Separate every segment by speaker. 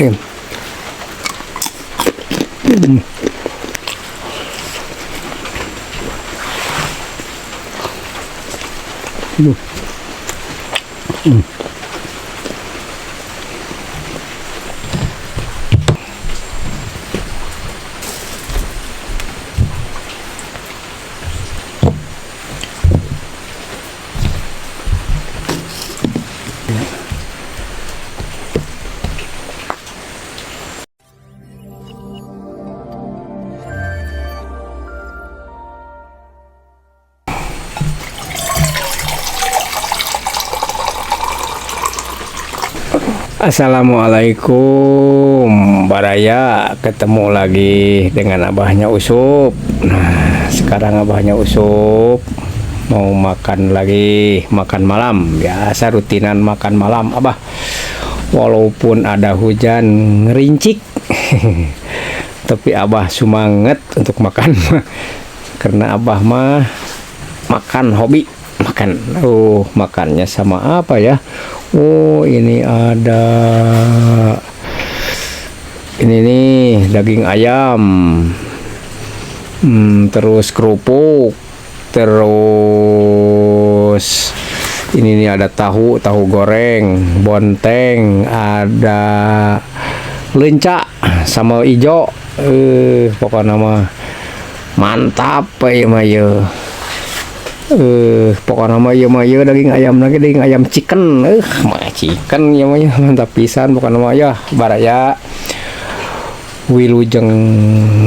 Speaker 1: Bismillahirrahmanirrahim. Assalamualaikum Baraya, ketemu lagi dengan abahnya Usup. Nah, sekarang abahnya Usup mau makan lagi, makan malam. Biasa rutinan makan malam abah, walaupun ada hujan ngerincik tapi abah semangat untuk makan karena abah mah makan hobi makan. Makannya sama apa ya? Ini ada ini nih daging ayam, terus kerupuk, terus ini nih ada tahu goreng, bonteng, ada lenca sama ijo. Pokoknya mah mantap ya Maya. Pokoknya mah ya daging ayam chicken. Chicken ya mah mantap pisan. Pokoknya mah ya Baraya wilujeng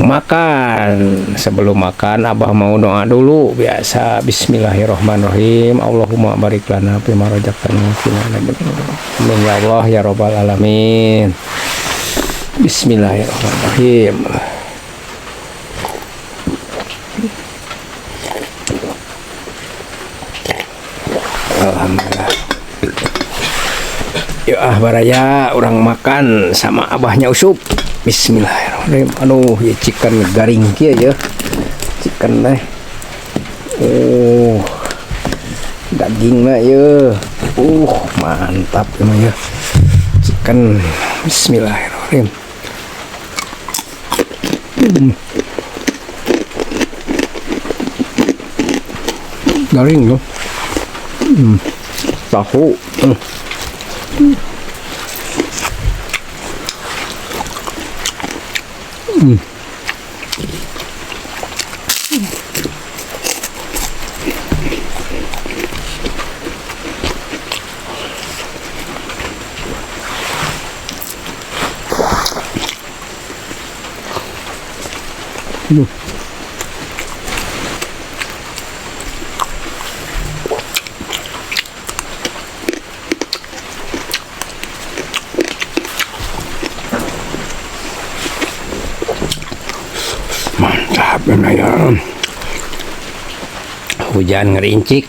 Speaker 1: makan. Sebelum makan abah mau doa dulu biasa. Bismillahirrahmanirrahim. Allahumma barik lana fima razaqtana amin ya Allah ya rabbal alamin. Bismillahirrahmanirrahim. Alhamdulillah. Yuk Baraya, orang makan sama abahnya Usup. Bismillahirrahmanirrahim. Aduh, ya chicken garing kia ya. Chicken deh. Daging lah ya. Mantap emang ya. Chicken. Bismillahirrahmanirrahim. Garing loh. Tahu. Mantap ya. Hujan ngerincik.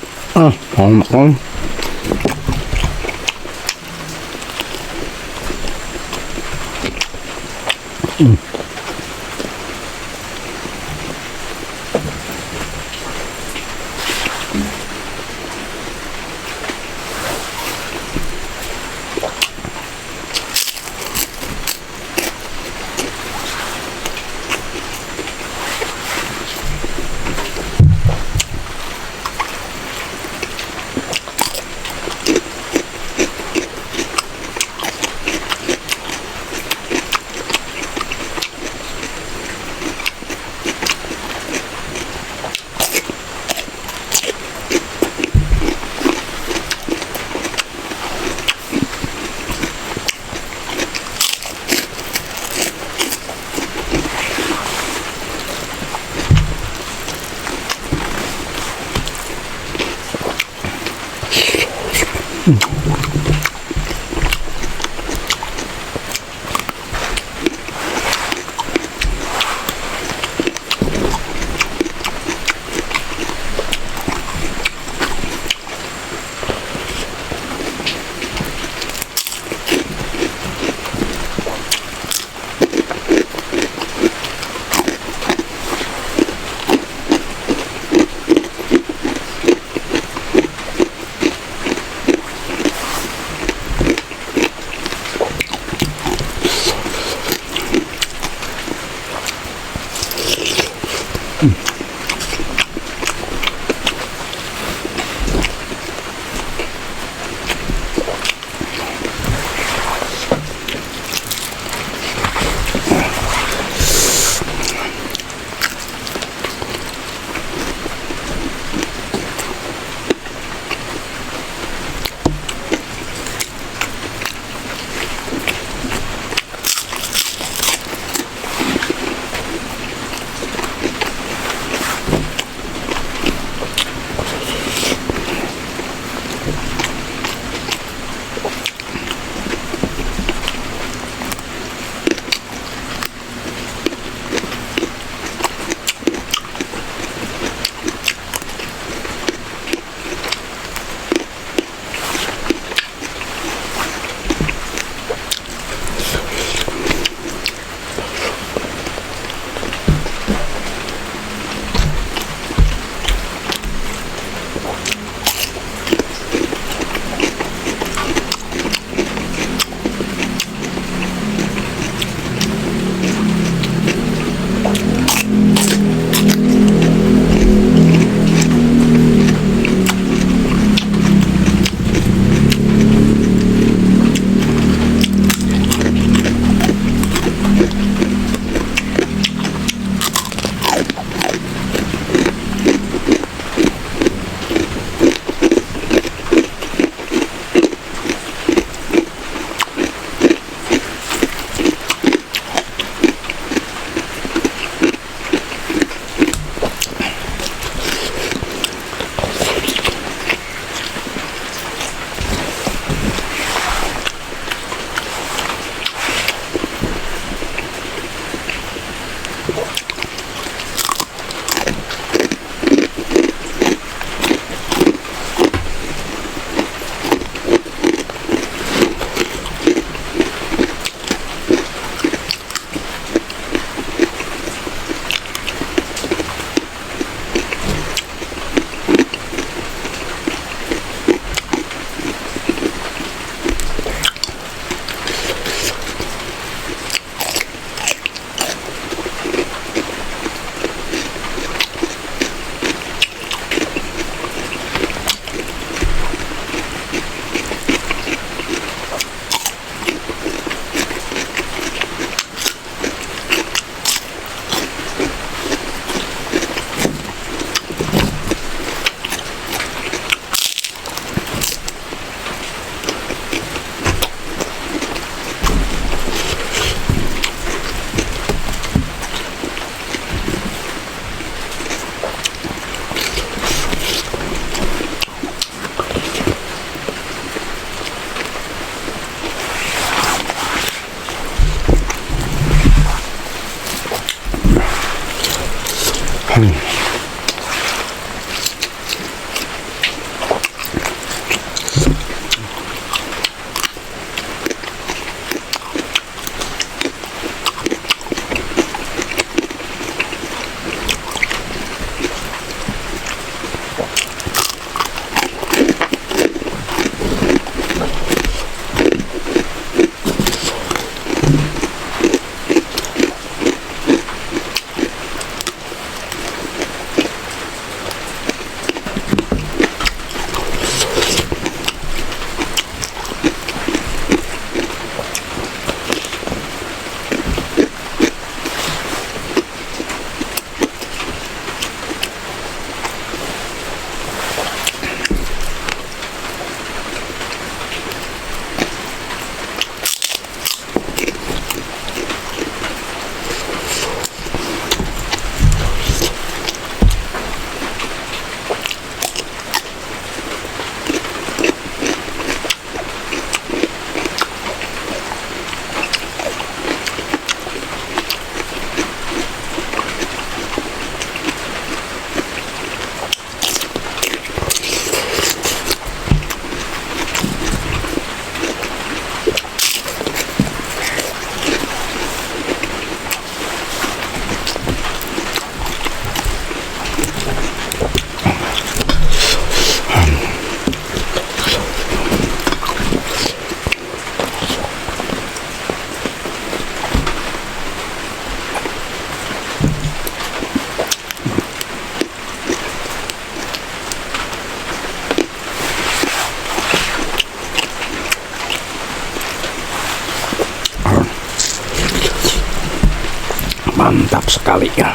Speaker 1: Mantap sekali ya.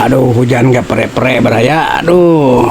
Speaker 1: Aduh, hujan gak pere-pere beraya. Aduh.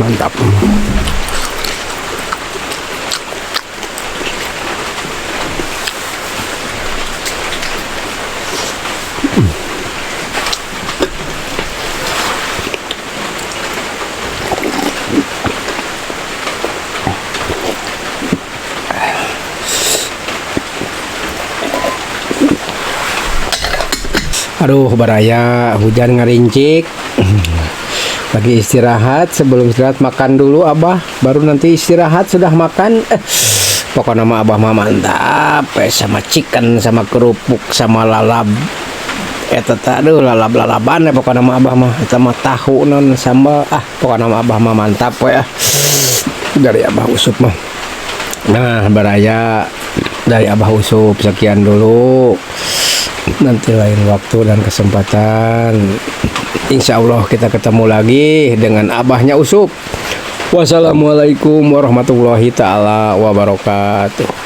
Speaker 1: Mantap. Aduh, baraya hujan ngerincik. Lagi istirahat, sebelum istirahat makan dulu Abah, baru nanti istirahat sudah makan. Pokoknya nama Abah mah mantap, sama chicken, sama kerupuk, sama lalap. Aduh, lalapan ya pokoknya nama Abah mah, itu mah tahu non sambal. Pokoknya nama Abah mah mantap ya. Dari Abah Usup mah. Nah, baraya dari Abah Usup sekian dulu. Nanti lain waktu dan kesempatan insya Allah kita ketemu lagi dengan Abahnya Usup. Wassalamualaikum warahmatullahi ta'ala wabarakatuh.